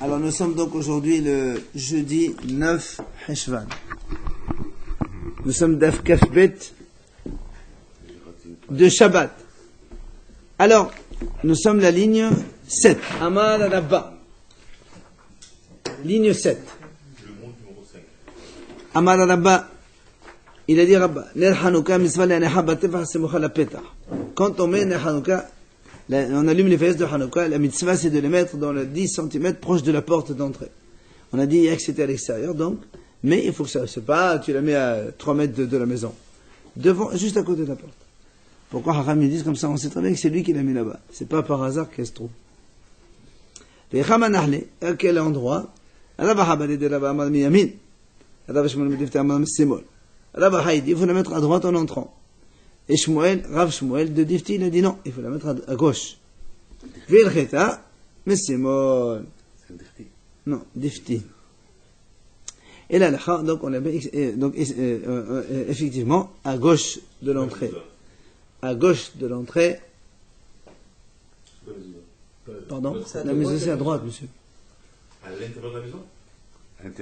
Alors nous sommes donc aujourd'hui le jeudi 9 Heshvan. Nous sommes d'Af Kafbet de Shabbat. Alors, nous sommes la ligne 7. Amar Rabba. Ligne 7. Amar Rabba. Il a dit Rabba. Ner Hanouka misva le'anecha batefach semucha lapetach. Quand on met Ner Hanouka, on allume les faises de Hanouka, la mitzvah c'est de les mettre dans le 10 cm proche de la porte d'entrée. On a dit hier que c'était à l'extérieur, donc, mais il faut que ça, c'est pas, tu la mets à 3 mètres de la maison. Devant, juste à côté de la porte. Pourquoi Haram ils disent comme ça, on sait très bien que c'est lui qui l'a mis là-bas. C'est pas par hasard qu'elle se trouve. À quel endroit? Il faut la mettre à droite en entrant. Et Shmuel, Rav Shmuel de Difti, il a dit non, il faut la mettre à gauche. Vilcheta, mais Simol. Non, Difti. Et là, donc on a donc effectivement à gauche de l'entrée. À gauche de l'entrée. Pardon, la maison c'est à droite, monsieur. À l'intérieur de la maison?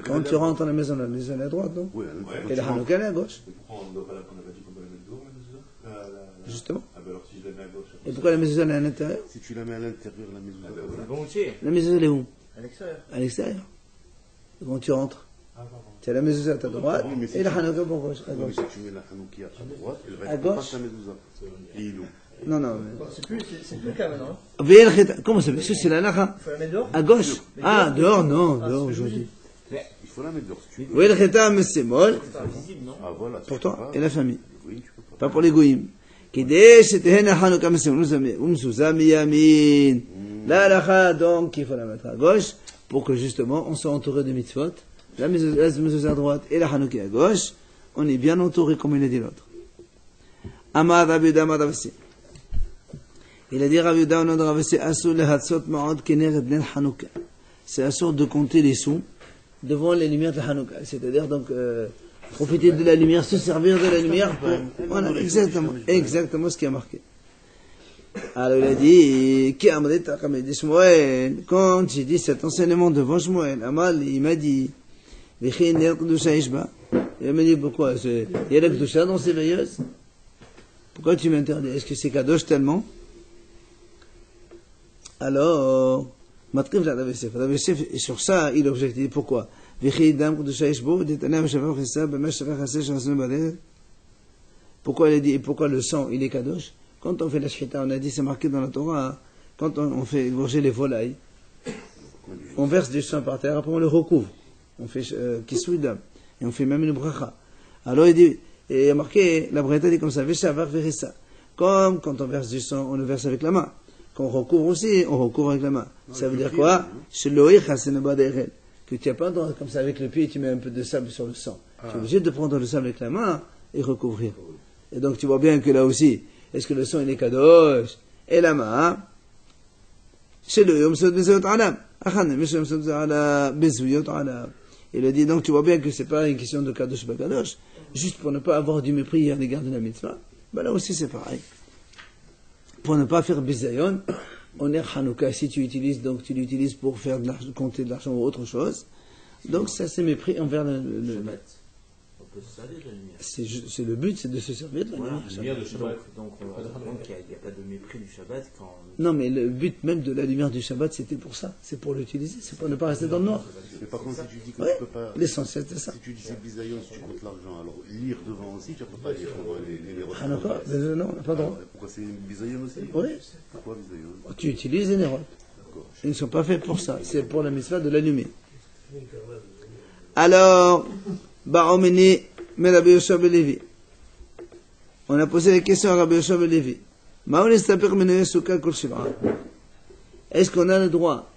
Quand tu rentres dans la maison est à droite, non? Oui, et la Hanouka est à gauche. Et pourquoi on n'a pas dit qu'on peut la mettre dehors, la maison? Justement. Ah ben alors si je la mets à gauche. Et pourquoi la maison est à l'intérieur? Si tu la mets à l'intérieur, la maison c'est volontiers. La maison elle est où? À l'extérieur. À l'extérieur. Quand tu rentres, tu as la maison à ta droite et la Hanouka pour gauche. À gauche. Si tu mets la Hanoukia à droite, elle va À être gauche. face à la maison. Et il est où? Non, non. C'est plus le cas maintenant. Comment ça fait? C'est la lacha. Il faut la mettre dehors. À gauche. Ah, dehors, non, dehors aujourd'hui. Il faut la mettre dehors. Si tu veux. Oui, le cheta, mais c'est molle. C'est pas visible, non? Ah voilà. Pour toi et la famille. Oui, tu peux pas. Pas pour les goïms. Kidé, c'était la Hanouka, mais c'est Umsuzami Yamin. La lacha, donc, il faut la mettre à gauche pour que justement on soit entouré de mitzvot. La maison à droite et la Hanouka à gauche. On est bien entouré comme il a dit l'autre. Amar Rabbi Damar Ravasi. Il a dit Rabbi Damar Ravasi, Asur le Hatzot Ma'od Keneret Len Hanouka. C'est asur de compter les sous devant les lumières de Hanouka. C'est-à-dire donc profiter de la lumière, se servir de la lumière pour... Voilà, exactement ce qui a marqué. Alors il a dit, Ki Amrita Kamedi Shmuel, quand j'ai dit cet enseignement devant Shmuel, Amal, il m'a dit, Vichin Ner Kedusha Ishba. Il m'a dit, pourquoi? Il y a la Kedusha dans ces veilleuses? Pourquoi tu m'interdis? Est-ce que c'est kadosh tellement? Alors, Matrif Rav Yosef. Rav Yosef, sur ça, il objecte. Pourquoi? Pourquoi il a dit, pourquoi le sang, il est kadosh? Quand on fait la shchita, on a dit, c'est marqué dans la Torah, quand on fait égorger les volailles, on verse du sang par terre, après on le recouvre. On fait kisouidam. Et on fait même une bracha. Alors il dit, et il y a marqué, la bracha dit comme ça, Veshavar verissa. Comme quand on verse du sang, on le verse avec la main. Quand on recouvre aussi, on recouvre avec la main. Ça veut dire quoi? Que tu n'as pas le droit, comme ça, avec le pied, tu mets un peu de sable sur le sang. Tu es obligé de prendre le sable avec la main et recouvrir. Et donc tu vois bien que là aussi, est-ce que le sang il est kadosh? Et la main, c'est le yom sod bezayot alam. Il a dit, donc tu vois bien que c'est pas une question de kadosh pas kadosh, juste pour ne pas avoir du mépris à l'égard de la mitzvah. Ben là aussi c'est pareil. Pour ne pas faire bizayon, on est Hanouka, si tu utilises, donc tu l'utilises pour faire compter de l'argent ou autre chose. Donc ça c'est mépris envers le On peut se servir de la lumière. c'est le but, c'est de se servir de la lumière. La lumière de Shabbat. Donc on se rend compte qu'il n'y a pas de mépris du Shabbat quand... Non, mais le but même de la lumière du Shabbat, c'était pour ça. C'est pour l'utiliser, c'est pour ne pas rester dans le noir. Mais par contre, si tu dis que Ouais, tu peux pas. l'essentiel c'est ça. Si tu dis c'est bisaillon, si tu comptes l'argent, alors lire devant aussi, tu ne peux pas lire les Ah non, non, on n'a pas le droit. Pourquoi c'est bisaillon aussi? Oui, Pourquoi bisaillon? tu utilises les nérodes. Ils ne sont pas faits pour ça, c'est pour la mitzvah de l'allumer. Alors, Baromeni, mais Rabbi Yoshua ben Levi. On a posé la question à Rabbi Yoshua ben Levi. Est-ce qu'on a le droit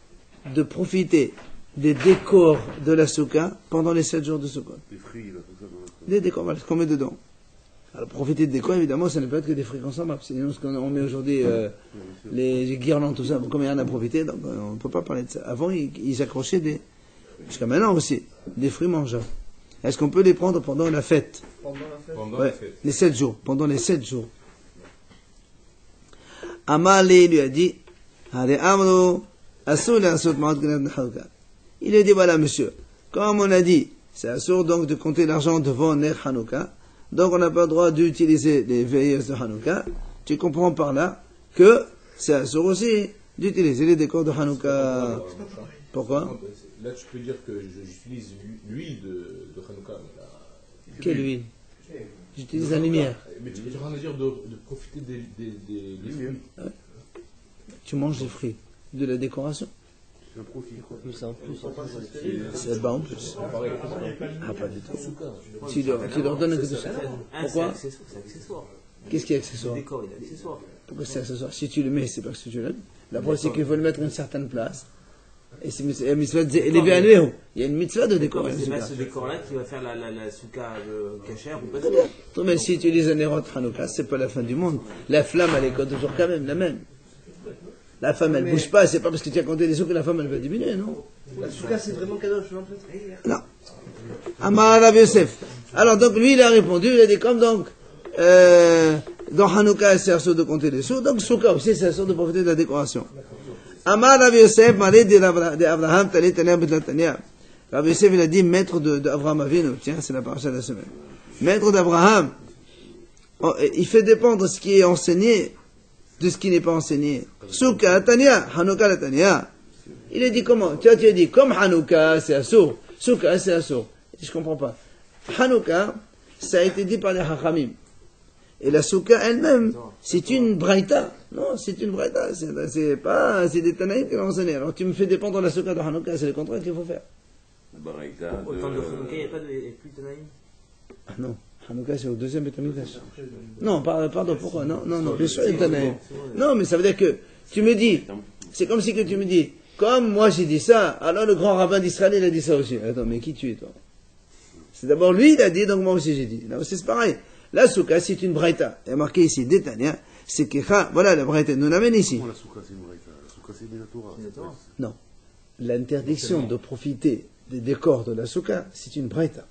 de profiter des décors de la souka pendant les 7 jours de Sukkot? Les fruits, là, tout ça. Des décors, voilà, ce qu'on met dedans. Alors, profiter des décors, évidemment, ça ne peut être que des fruits consommables. Sinon, ce qu'on met aujourd'hui, les guirlandes, tout ça, comme il y en a profité, donc on ne peut pas parler de ça. Avant, ils accrochaient jusqu'à maintenant aussi, des fruits mangeables. Est-ce qu'on peut les prendre pendant la fête? Pendant Ouais, la fête. les 7 jours, pendant les 7 jours. Amali lui a dit, Hare Amro, Assoul Assout Ma'od Genad Nahauka. Il lui dit, voilà monsieur, comme on a dit, c'est assourd donc de compter l'argent devant Ner Hanouka, donc on n'a pas le droit d'utiliser les veilleuses de Hanouka. Tu comprends par là que c'est assourd aussi d'utiliser les décors de Hanouka. Pourquoi? Là, tu peux dire que j'utilise l'huile de Hanouka. Quelle huile? J'utilise la lumière. Mais tu es en train de dire de profiter des fruits. Tu manges des fruits, de la décoration. C'est un profit. C'est bas en plus. Ah, pas du tout. Tu leur donnes un coup de ça. Pourquoi? C'est accessoire. Qu'est-ce qui est accessoire? Le décor, il est accessoire. Pourquoi c'est accessoire? Si tu le mets, c'est parce que tu l'aimes. La preuve, c'est qu'il faut le mettre à une certaine place. Et c'est une mitzvah élevé à Néo. Il y a une mitzvah de décorer. C'est pas ce décor-là qui va faire la souka cachère ou pas. Non, mais si tu utilises un Nérot Hanouka, c'est pas la fin du monde. La flamme, elle est toujours quand même la même. La femme, elle bouge pas, c'est pas parce que tu as compté les sous que la femme, elle va diminuer, non? La souka, c'est vraiment cadeau, je suis Non. Amar Rav Yosef. Alors, donc, lui, il a répondu, il a dit, comme donc, dans Hanouka, c'est assourd de compter les sous, donc souka aussi, c'est assourd de profiter de la décoration. Amar Rav Yosef, malé d'Abraham, Talé Taner Betlatania. Rav Yosef, il a dit, maître d'Abraham Avinu, tiens, c'est la paracha de la semaine. Maître d'Abraham, il fait dépendre ce qui est enseigné de ce qui n'est pas enseigné. Souka Tania, Hanouka la Tania. Il a dit comment? Tu as dit, comme Hanouka, c'est assourd, souka, c'est assourd. Je comprends pas. Hanouka, ça a été dit par les Hachamim. Et la souka elle-même, c'est une braïta. Non, c'est une braïta. C'est pas, c'est des Tanaïm qui l'ont enseigné. Alors tu me fais dépendre de la souka de Hanouka, c'est le contraire qu'il faut faire. Autant de Hanouka, il n'y a pas de plus de Tanaïm. Ah non. Hanouka, c'est au deuxième Beth Amikdash. Non, pardon, pourquoi? Non, bien sûr, il y a Tanaïm. Non, mais ça veut dire que tu me dis, c'est comme si que tu me dis, comme moi j'ai dit ça, alors le grand rabbin d'Israël, il a dit ça aussi. Attends, mais qui tu es, toi? C'est d'abord lui, il a dit, donc moi aussi j'ai dit. Là aussi, c'est pareil. La souka, c'est une braïta. Il y a marqué ici, Détania, c'est Kecha, voilà la braïta, nous l'amène ici. La souka, c'est une braïta. La souka, c'est Minatora. Non. L'interdiction de profiter des décors de la souka, c'est une braïta.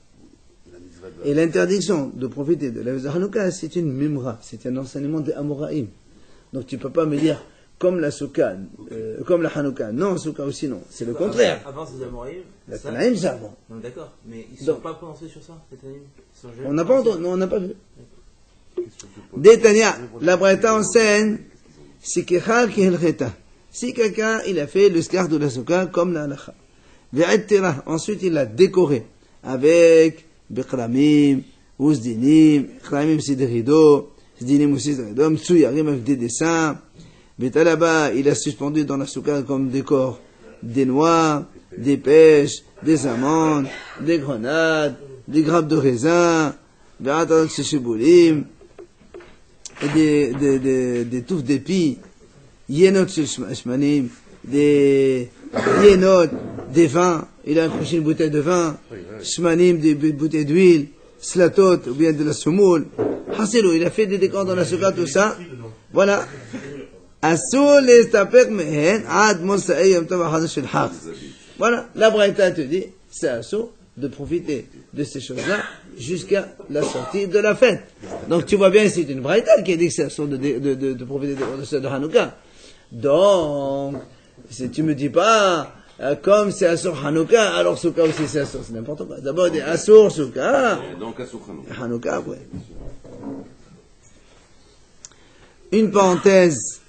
Et l'interdiction de profiter de la Hanouka, c'est une mimra, c'est un enseignement des Amoraïm. Donc tu ne peux pas me dire, comme la souka, comme la Hanouka, non, souka aussi non. C'est le contraire. Avant, c'est Amoraïm. La Tanaïm, c'est avant. Non, d'accord, mais ils ne sont pas prononcés sur ça, les Tanaïm. On n'a pas entendu, non, on n'a pas vu. Détania, la Braïta enseigne, c'est Kecha ki helcheta. Si quelqu'un, il a fait le skar de la souka comme la halacha. Ve'ettira, ensuite il l'a décoré avec Bekramim, Ouzdinim, Kramim c'est des rideaux, Zdinim aussi des rideaux, Mtsuyarim avec des dessins, Betalaba, il a suspendu dans la souka comme décor des noix, des pêches, des amandes, des grenades, des grappes de raisin, Be'atat Shishiboulim, des touffes d'épis, Yenot Shishmanim, des Yenot, des vins, il a accroché une bouteille de vin, Shmanim, des bouteilles d'huile, Slatot, ou bien de la semoule. Hasilou, il a fait des décors dans la souka, tout ça. Voilà. Assoul les tapek mehen, ad monsa'e yom tov achad shel haq. Voilà. La Braïta te dit, c'est assoul de profiter de ces choses-là jusqu'à la sortie de la fête. Donc tu vois bien, c'est une Braïta qui a dit que c'est assoul de profiter de Hanouka. Donc, si tu me dis pas, comme c'est Assour Hanouka, alors Souka aussi c'est Assour, c'est n'importe quoi. D'abord des Assour, Souka, Donc, à Soukhanou. Hanouka, ouais. Une parenthèse,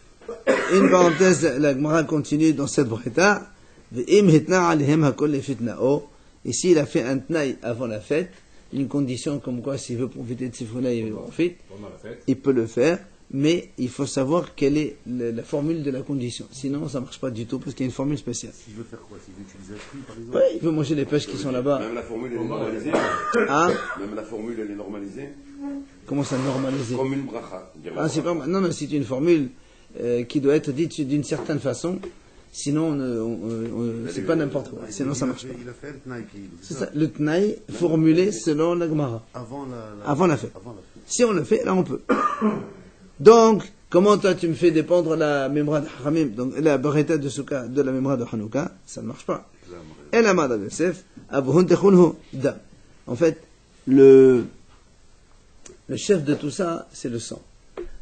la Gemara continue dans cette braïta. Ve'im hitna alihem hakol lefitna'o. Ici, il a fait un tnaï avant la fête, une condition comme quoi s'il veut profiter de Sifrona, il profite. Il peut le faire. Mais il faut savoir quelle est la formule de la condition. Sinon, ça ne marche pas du tout, parce qu'il y a une formule spéciale. S'il veut faire quoi? S'il veut utiliser un fruit, par exemple? Oui, il veut manger les pêches qui sont là-bas. Même la formule, elle est normalisée. Ah, Même la formule, elle est normalisée. comment ça normaliser? Comme une bracha. Ah, c'est pas, non, c'est une formule qui doit être dite d'une certaine façon. Sinon, c'est pas n'importe quoi. Sinon, ça marche pas. Il a fait un tnaï qui... C'est ça, le tnaï formulé selon la Gemara. Avant la fête. Si on le fait, là on peut. Donc, comment toi tu me fais dépendre la mémoire de Haramim, donc la barreta de Souka de la mémoire de Hanouka, ça ne marche pas. Et la Mada Yosef, Abuhun Techunhu Dam. En fait, le chef de tout ça, c'est le sang.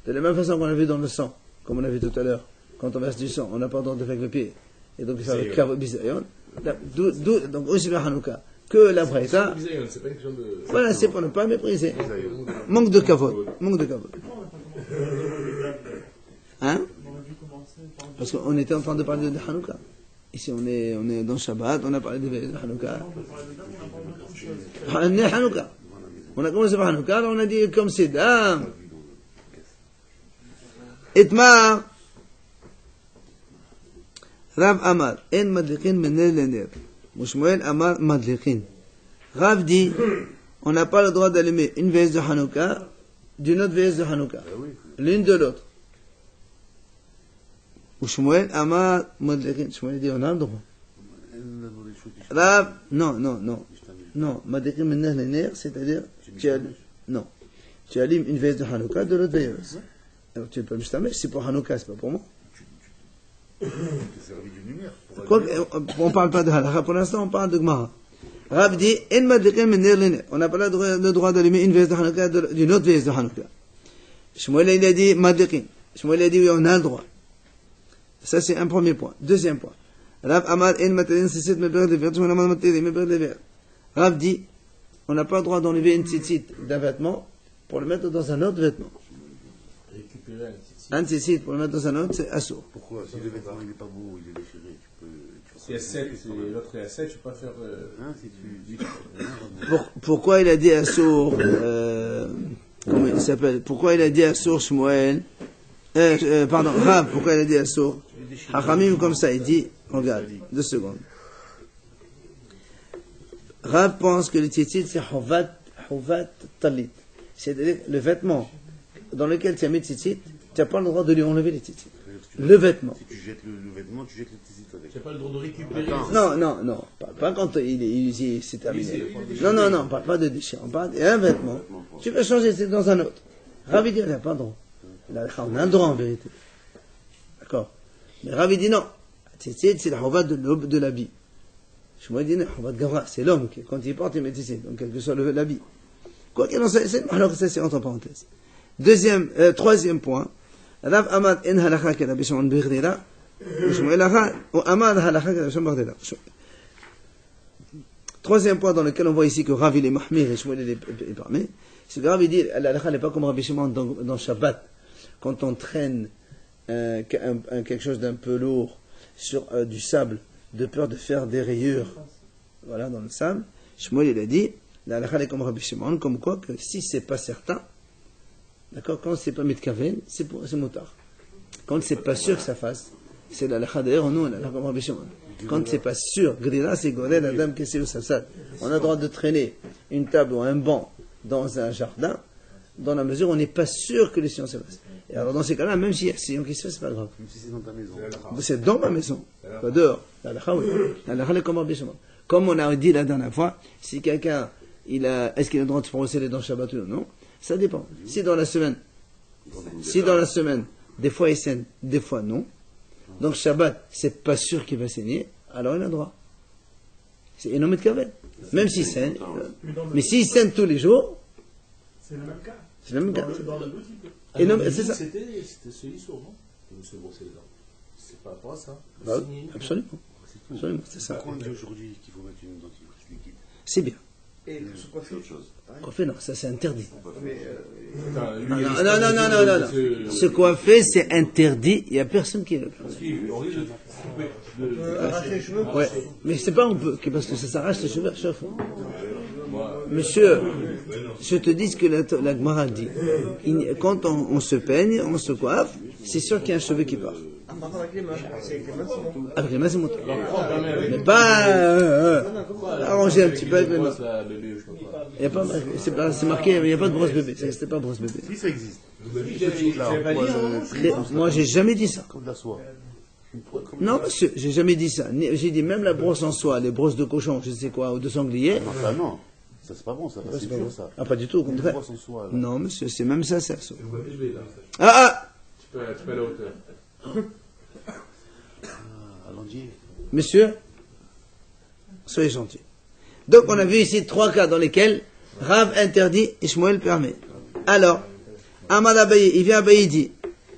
De la même façon qu'on a vu dans le sang, comme on a vu tout à l'heure, quand on verse du sang, on n'a pas le droit de faire avec le pied. Et donc il fait avec bisayon. Donc, aussi le Hanouka, que la Braïta. C'est pas une question de. Voilà, c'est pour ne pas mépriser. Manque de kavod. Manque de kavod. Hein? Parce qu'on était en train de parler de Hanouka. Ici, on est dans Shabbat, on a parlé de Hanouka. On est Hanouka. On a commencé par Hanouka, alors on a dit comme c'est dame. Itmar. Rav Amar, en madlikin mener l'ener. Mouchmoel Amar madlikin. Rav dit, on n'a pas le droit d'allumer une veilleuse de Hanouka d'une autre veilleuse de Hanouka. L'une de l'autre. Mouchmoel Amar madlikin. Shmuel dit, on a le droit. Rav, non. Non, madlikin mener l'ener, c'est-à-dire, tu allumes une veilleuse de Hanouka de l'autre veilleuse. Alors tu ne peux pas me c'est pour Hanouka, c'est pas pour moi. On ne parle pas de halakha pour l'instant, on parle de Gemara. Rav dit, on n'a pas le droit d'allumer une veilleuse de Hanouka d'une autre veilleuse de Hanouka. Shmuel il a dit madlikin. Shmuel a dit oui, on a le droit. Ça c'est un premier point. Deuxième point. Rav Amar en matalin sisit meber lever. Rav dit, on n'a pas le droit d'enlever une tzitzit d'un vêtement pour le mettre dans un autre vêtement. Récupérer un tzitzit pour le mettre dans un autre, c'est assourd. Pourquoi? Si le vêtement il n'est pas beau, il est déchiré, tu peux si à 7, l'autre est à 7, je peux pas faire. si tu... Pourquoi il a dit assourd comment il s'appelle? Pourquoi il a dit assourd Shmuel? Pardon, Rav, pourquoi il a dit assourd? Hachamim comme ça, il dit, regarde, 2 secondes. Rav pense que le tzitzit c'est Hovat Talit. C'est-à-dire le vêtement dans lequel tu as mis le tzitzit, tu n'as pas le droit de lui enlever les tzitzit. Le vêtement. Si tu jettes le vêtement, tu jettes le tzitzit avec. Tu n'as pas le droit de récupérer. Non. Pas quand c'est terminé. Non, pas de déchets. On parle d'un vêtement. Tu peux changer, c'est dans un autre. Ravi dit, il n'a pas le droit. On a le droit en vérité. D'accord. Mais Ravi dit non. Tzitzit, c'est la chovat de l'habit. Je me dis, la chovat gavra, c'est l'homme qui, quand il porte, il met tzitzit. Donc, quel que soit l'habit. Quoi qu'il en soit, alors ça c'est entre parenthèses. Troisième point. Rav Amad en halakha que Rabbi Shimon Bichdira, Shmuel Acha, ou Amad halakha que Rabbi Shimon Bichdira. Troisième point dans lequel on voit ici que Rav il est mahmir et Shmuel il est parmi, c'est que Rav il dit, l'halakha n'est pas comme Rabbi Shimon dans Shabbat, quand on traîne quelque chose d'un peu lourd sur du sable, de peur de faire des rayures, voilà, dans le sable. Shmuel il a dit, l'halakha est comme Rabbi Shimon, comme quoi que si c'est pas certain, d'accord, quand c'est pas mitkaven, c'est motard. Quand c'est pas sûr que ça fasse, c'est la halakha d'ailleurs, nous, on a comme Rabbi Shimon. Quand c'est pas sûr, grila, c'est gorel, la dame, qu'est-ce que ça? On a le droit de traîner une table ou un banc dans un jardin, dans la mesure où on n'est pas sûr que les sciences se fassent. Et alors, dans ces cas-là, même s'il y a science qui se fait, c'est pas grave. Même si c'est dans ta maison. C'est dans ma maison, pas dehors. La halakha, oui. La halakha est comme Rabbi Shimon. Comme on a dit la dernière fois, si quelqu'un, est-ce qu'il a le droit de se brosser les dents Shabbat ou non? Ça dépend. Si dans la semaine, des fois il saigne, des fois non. Donc Shabbat, c'est pas sûr qu'il va saigner, alors il a le droit. C'est énorme de kavel. Même s'il saigne. Mais s'il saigne tous les jours, c'est le même cas. C'est le même cas. Dans la boutique. C'est ça. C'était ce histoire, non? De se brosser les dents. C'est pas rapport à ça. Bah, absolument. Absolument, c'est ça. Pourquoi on dit aujourd'hui qu'il faut mettre une dentifrice liquide? C'est bien. Et se coiffer. Coiffer, non, ça c'est interdit. Enfin, Non. Se coiffer, c'est interdit. Il n'y a personne qui le fait. Arracher les cheveux. Ouais. Mais c'est pas on peut, parce que ça s'arrache les cheveux à chaque fois. Monsieur, je te dis ce que la Gemara dit. Quand on se peigne, on se coiffe, c'est sûr qu'il y a un cheveu qui part. Avec les mains. Avec les mains, c'est mon truc. Mais pas arranger un petit peu avec les mains. Il y a pas, c'est marqué, il n'y a pas de brosse bébé. C'était pas brosse bébé. Si ça existe. Moi, j'ai jamais dit ça. Comme de la soie. Non, monsieur, j'ai jamais dit ça. J'ai dit même la brosse en soie, les brosses de cochon, je sais quoi, ou de sanglier. Enfin non. Ça c'est pas bon, ça. C'est dur ça. Ah, pas du tout, au contraire. Brosse en soie, là. Non, monsieur, c'est même ça, c'est ça. Tu peux à la hauteur. À l'endier. Monsieur, soyez gentil. Donc, on a vu ici 3 cas dans lesquels Rav interdit et Shmuel permet. Alors, Amad Abaye, il vient Abaye, il dit,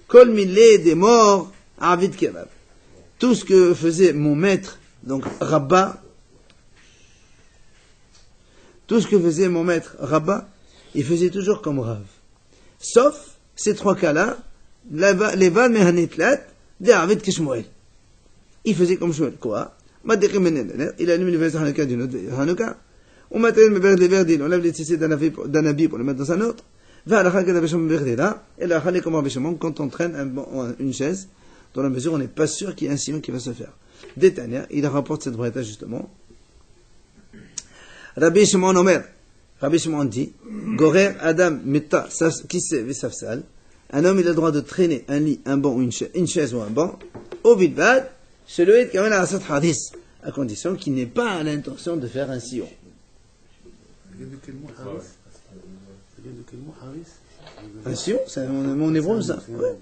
Kol milé des morts, Avid Kerav. Tout ce que faisait mon maître Donc, Rabba, tout ce que faisait mon maître Rabba, il faisait toujours comme Rav. Sauf ces 3 cas-là, Levad Mehanitlat, David Kishmoel. Il faisait comme Shmuel. Quoi? Il allume les veilleuses Hanouka d'une autre Hanouka. On matériel me vers les verdines, on lève les tissés d'un habit pour le mettre dans un autre. Va à la Chagada Besham Verdina, et la Chale comme Beshamon, quand on traîne une chaise, dans la mesure où on n'est pas sûr qu'il y ait un sillon qui va se faire. Détania, il rapporte cette braïta justement. Rabbi Shimon Omer, Rabbi Shimon dit, Gorer Adam Metta Kisse Vesafsal, un homme il a le droit de traîner un lit, un banc ou une chaise ou un banc, au Bilbad, celui qui amène à la Sat Hadis, à condition qu'il n'ait pas l'intention de faire un sillon. Un sillon, c'est mon hébreu ça. Ouais.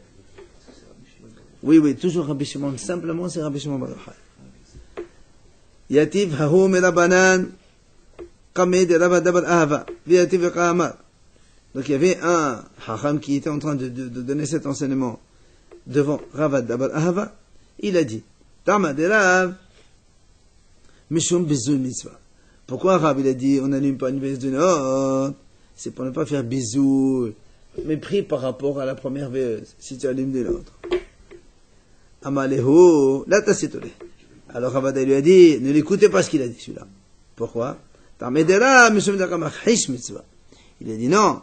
Oui, toujours Rabbi Shimon, simplement c'est Rabbi Shimon Bar Yochai. Yativ hahu merabanan, kameh de Rabba Dabar Ahava, Yativ Kamar. Donc il y avait un Hacham qui était en train de donner cet enseignement devant Ravad Dabar Ahava. Il a dit, Tama de Rav, Mishum Bizul Mitzvah. Pourquoi Rav il a dit, on n'allume pas une veilleuse d'une autre? C'est pour ne pas faire bisou, mépris par rapport à la première veilleuse, si tu allumes de l'autre. Amalehu, la tassitole. Alors Rabada lui a dit, ne l'écoutez pas ce qu'il a dit celui-là. Pourquoi? Il a dit non.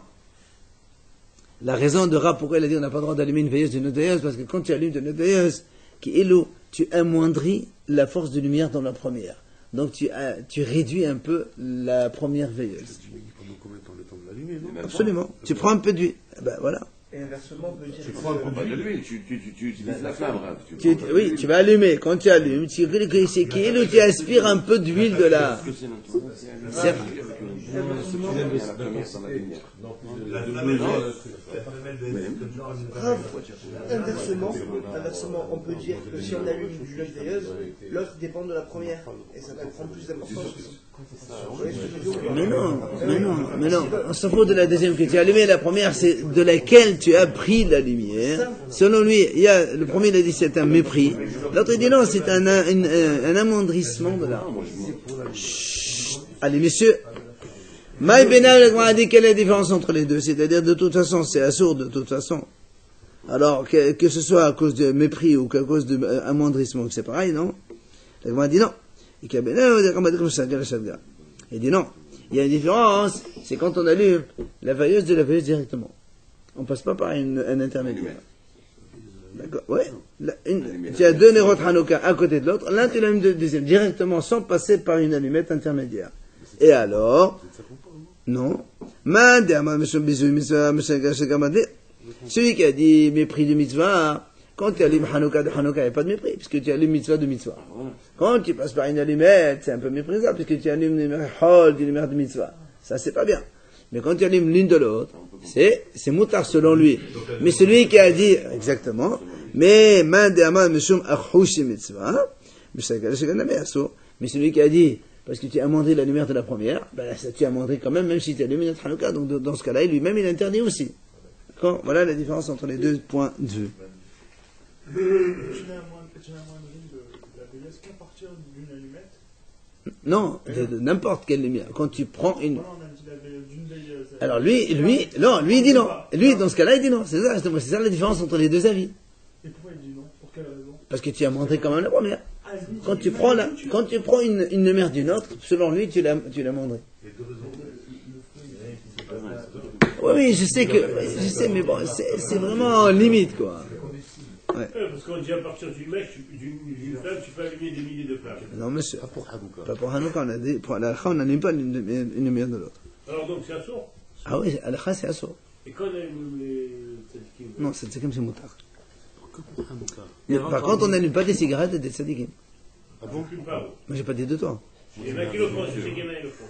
La raison de Rab, pourquoi il a dit on n'a pas le droit d'allumer une veilleuse d'une autre veilleuse, parce que quand tu allumes d'une autre veilleuse, tu amoindris la force de lumière dans la première. Donc tu réduis un peu la première veilleuse. Absolument. Tu prends un peu d'huile. Ben voilà. Et inversement, on peut dire. Tu prends un peu de l'huile, tu utilises la flamme. Oui, tu vas allumer. Quand tu allumes, tu aspires un peu d'huile de la. C'est Inversement, on peut dire que si on allume une veilleuse, l'autre dépend de la première. Et ça va prendre plus d'importance. Mais non. On s'en fout de la deuxième que tu as allumée. La première, c'est de laquelle tu as pris la lumière. Selon lui, le premier, il a dit c'est un mépris. L'autre, il dit non, c'est un amoindrissement de la. Chut. Allez, messieurs. Maï Benal a dit quelle est la différence entre les deux. C'est-à-dire, de toute façon, c'est assourd de toute façon. Alors, que ce soit à cause de mépris ou à cause d'amoindrissement, c'est pareil, non? La Gemara dit non. Il dit non. Il y a une différence, c'est quand on allume la veilleuse de la veilleuse directement. On passe pas par un intermédiaire. D'accord? Ouais. Tu as 2 nérotes Hanouka à côté de l'autre, l'un tu l'allumes de deuxième, directement, sans passer par une allumette intermédiaire. Et alors, non. Celui qui a dit mépris de mitzvah, quand tu allumes Hanouka de Hanouka, il n'y a pas de mépris, puisque tu allumes mitzvah de mitzvah. Quand tu passes par une allumette, c'est un peu méprisable, puisque tu allumes les hol du lumière de mitzvah. Ça, c'est pas bien. Mais quand tu allumes l'une de l'autre, c'est moutard selon lui. Mais celui qui a dit, exactement, mais mais celui qui a dit, parce que tu as amendé la lumière de la première, ben, ça, tu as amendé quand même si tu allumes notre Hanouka. Donc, dans ce cas-là, lui-même, il interdit aussi. D'accord? Voilà la différence entre les deux points de vue. Tu n'as amendé la veilleuse qu'à partir d'une allumette? Non, de n'importe quelle lumière. Quand tu prends une. Non, on a dit la veilleuse d'une veilleuse. Alors lui, il dit non. Lui, dans ce cas-là, il dit non. C'est ça la différence entre les deux avis. Et pourquoi il dit non? Pour quelle raison? Parce que tu as montré quand même la première. Quand tu prends une lumière d'une autre, selon lui, tu l'as montré. Oui, je sais, mais bon, c'est vraiment limite, quoi. Ouais. Parce qu'on dit à partir d'une mèche, d'une flamme, tu peux allumer des milliers de flammes. Non, monsieur. Pas pour Hanouka. Pour Al-Kha, on n'allume pas une lumière de l'autre. Alors donc c'est assourd? Ah oui, Al-Kha, c'est assourd. Et quand on allume les tzadikim? Non, c'est comme c'est moutard. Par contre, on n'allume pas des cigarettes et des tzadikim. Ah bon? Moi j'ai pas dit de toi. Il y en a qui le font, je sais qu'il y en a qui le font.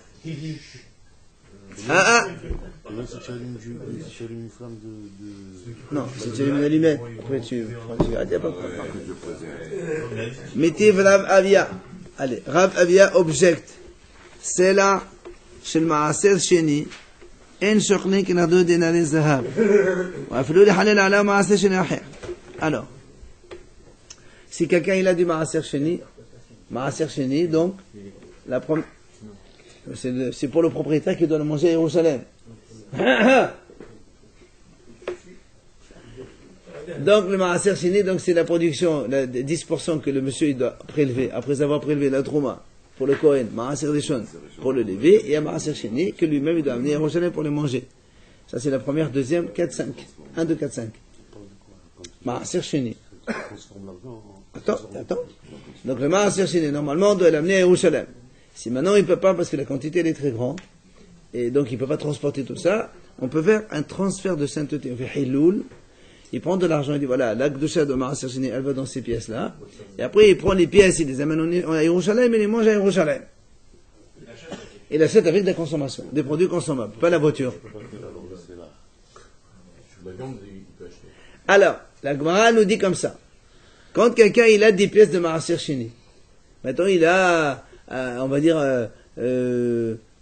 Même si tu allumes une flamme de... Non, si tu allumes une allumette, après tu prends une cigarette, il n'y a pas de problème. Mettez Rav Avia. Allez, Rav Avia objecte. C'est là, chez le Maaser Sheni, en shokni qui n'a deux dénarés zahab. Waflou li halal ala Maaser Sheni aher. Alors, si quelqu'un il a du Maaser Sheni, Maaser Sheni, donc, c'est pour le propriétaire qui doit le manger à Jérusalem. Donc, le Maaser Sheni, donc, c'est la production, les 10% que le monsieur il doit prélever, après avoir prélevé la Trouma, pour le Kohen, Maaser Rishon, pour le Lévi, et un Maaser Sheni, que lui-même il doit amener à Jérusalem pour le manger. Ça, c'est la première, deuxième, 4, 5. 1, 2, 4, 5. Maaser Sheni. Attends. Donc le Maaser Sheni, normalement, on doit l'amener à Jérusalem. Si maintenant il ne peut pas, parce que la quantité elle est très grande, et donc il ne peut pas transporter tout ça, on peut faire un transfert de sainteté. On fait Hiloul, il prend de l'argent, il dit voilà, la Gdusha de Maaser Sheni, elle va dans ces pièces-là, et après il prend les pièces, il les amène à Jérusalem, et les mange à Jérusalem. Il achète avec de la consommation, des produits consommables, pas la voiture. Alors, la Gemara nous dit comme ça. Quand quelqu'un il a des pièces de Maaser Sheni, maintenant il a, on va dire,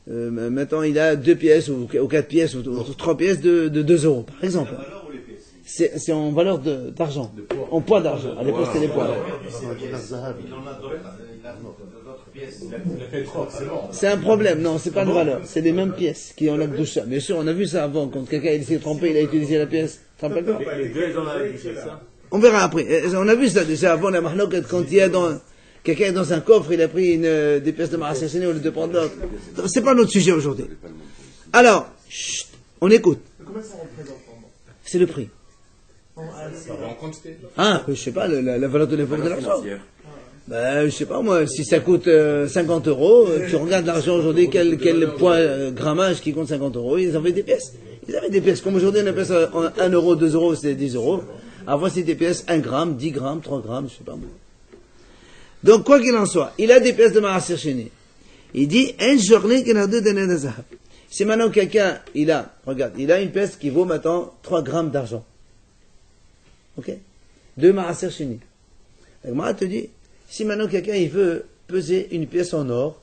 maintenant il a 2 pièces ou 4 pièces ou 3 pièces de 2 euros, par exemple. C'est en valeur d'argent, en poids d'argent. À l'époque c'était les poids. C'est un problème, non, c'est pas de valeur, c'est les mêmes pièces qui ont la Gdusha. Bien sûr, on a vu ça avant, quand quelqu'un il s'est trompé, il a utilisé la pièce. Tu te rappelles pas? Les deux, ils ont la Gdusha, ça. On verra après. On a vu ça déjà avant la Mahloket, quand il y a quelqu'un est dans un coffre, il a pris des pièces de Maaser Sheni au lieu de prendre d'autres. C'est pas notre sujet aujourd'hui. Alors, chut, on écoute. Combien ça représente? C'est le prix. En quantité. Ah, je sais pas, la valeur de l'époque de l'argent. Ben, je sais pas moi, si ça coûte 50 euros, tu regardes l'argent aujourd'hui, quel poids, grammage qui compte 50 euros, ils avaient des pièces. Ils avaient des pièces. Comme aujourd'hui on appelle ça 1 euro, 2 euros, c'est 10 euros. Avant c'était des pièces 1 gramme, 10 grammes, 3 grammes, je sais pas moi. Donc quoi qu'il en soit, il a des pièces de Maaser Sheni. Il dit, si maintenant quelqu'un, il a une pièce qui vaut maintenant 3 grammes d'argent. Ok? 2 Maaser Sheni. La Gemara te dit, si maintenant quelqu'un il veut peser une pièce en or,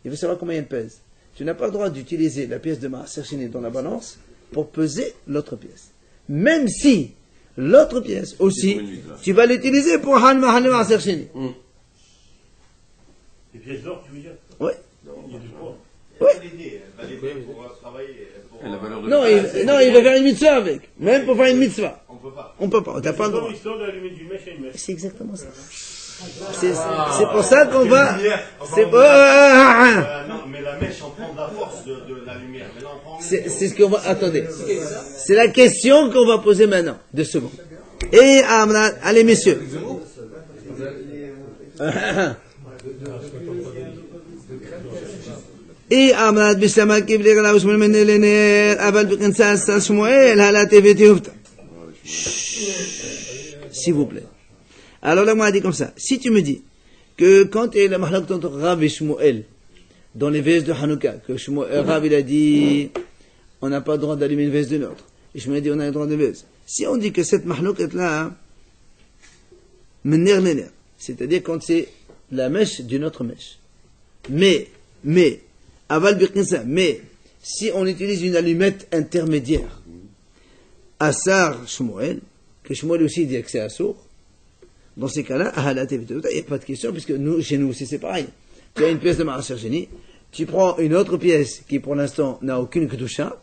il veut savoir combien elle pèse. Tu n'as pas le droit d'utiliser la pièce de Maaser Sheni dans la balance pour peser l'autre pièce. Même si l'autre pièce aussi, tu vas l'utiliser pour Maaser Sheni. Les pièces d'or, tu veux dire? Oui. Il y a du poids. Non, il va faire une mitzvah avec. Même pour faire une mitzvah. On peut pas. T'as pas le droit. L'histoire d'allumer du mèche à une mèche. C'est exactement ça. C'est pour ça qu'on va. C'est non, mais la mèche, on prend de la force de la lumière. C'est ce qu'on va. Attendez. C'est la question qu'on va poser maintenant. 2 secondes. Et allez, messieurs. Et Amad Bisama Kibli Gala Usman Menelene Aval Bikinsa Shmuel Halate Vetiufta. S'il vous plaît. Alors là, moi, a dit comme ça. Si tu me dis que quand il y a la mahlak entre Rav et Shmuel dans les vêches de Hanouka, que Rav il a dit on n'a pas le droit d'allumer une vêche de l'autre, et Shmuel a dit on a le droit de vêche. Si on dit que cette mahlak est là, mener l'ener, c'est-à-dire quand c'est la mèche d'une autre mèche. Mais, aval birkinsa, mais, si on utilise une allumette intermédiaire, Assar Shmuel, que Shmuel aussi dit que c'est Assour, dans ces cas-là, il n'y a pas de question, puisque chez nous aussi c'est pareil. Tu as une pièce de Maaser Sheni, tu prends une autre pièce qui pour l'instant n'a aucune Kedusha,